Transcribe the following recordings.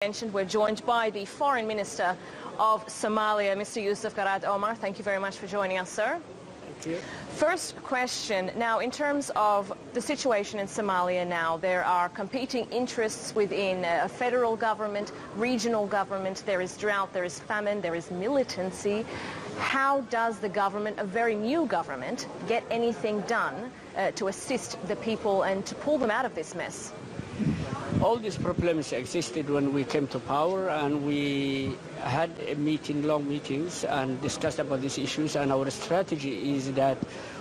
Mentioned, we're joined by the Foreign Minister of Somalia, Mr. Yusuf Garaad. Omar, thank you very much for joining us, sir. Thank you. First question, now in terms of the situation in Somalia now, there are competing interests within a federal government, regional government, there is drought, there is famine, there is militancy. How does the government, a very new government, get anything done to assist the people and to pull them out of this mess? All these problems existed when we came to power, and we had long meetings and discussed about these issues, and our strategy is that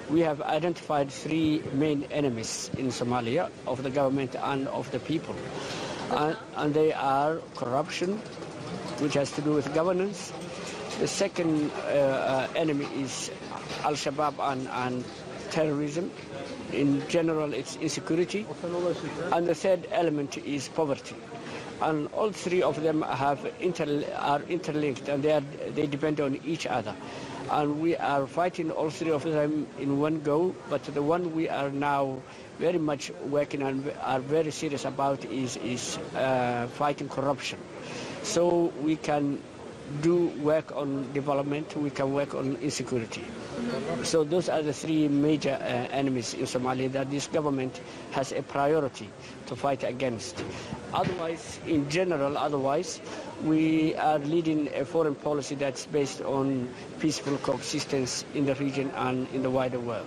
we have identified three main enemies in Somalia, of the government and of the people. And they are corruption, which has to do with governance. The second enemy is Al-Shabaab and terrorism. In general, it's insecurity. And the third element is poverty. And all three of them are interlinked, and they depend on each other. And we are fighting all three of them in one go, but the one we are now very much working and are very serious about is fighting corruption. So we can do work on development, we can work on insecurity. So those are the three major enemies in Somalia that this government has a priority to fight against. Otherwise, in general, we are leading a foreign policy that's based on peaceful coexistence in the region and in the wider world.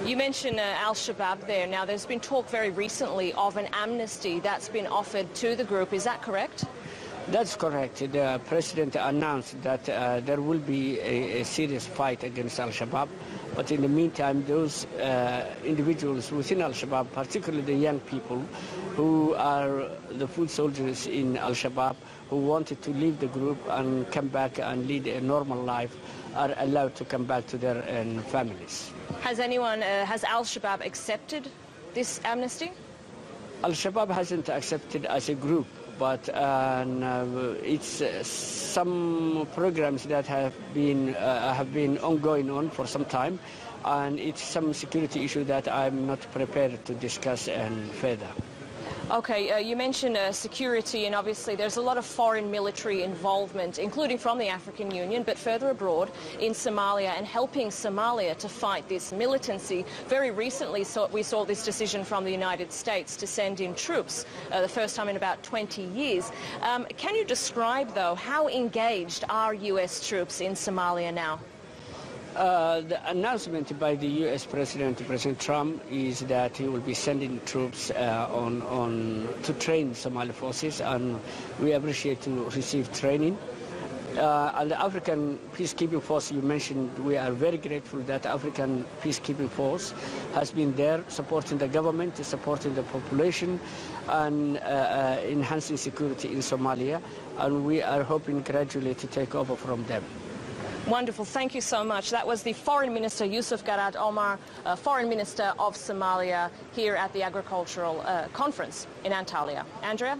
You mentioned Al-Shabaab there. Now, there's been talk very recently of an amnesty that's been offered to the group. Is that correct? That's correct. The president announced that there will be a serious fight against Al-Shabaab. But in the meantime, those individuals within Al-Shabaab, particularly the young people who are the foot soldiers in Al-Shabaab, who wanted to leave the group and come back and lead a normal life, are allowed to come back to their families. Has Al-Shabaab accepted this amnesty? Al-Shabaab hasn't accepted as a group, but it's some programs that have been ongoing for some time, and it's some security issue that I'm not prepared to discuss further. Okay, you mentioned security, and obviously there's a lot of foreign military involvement, including from the African Union, but further abroad in Somalia, and helping Somalia to fight this militancy. Very recently we saw this decision from the United States to send in troops, the first time in about 20 years. Can you describe, though, how engaged are U.S. troops in Somalia now? The announcement by the U.S. President Trump, is that he will be sending troops to train Somali forces, and we appreciate to receive training. And the African peacekeeping force you mentioned, we are very grateful that African peacekeeping force has been there supporting the government, supporting the population, and enhancing security in Somalia, and we are hoping gradually to take over from them. Wonderful. Thank you so much. That was the Foreign Minister Yusuf Garaad Omar, Foreign Minister of Somalia, here at the Agricultural Conference in Antalya. Andrea?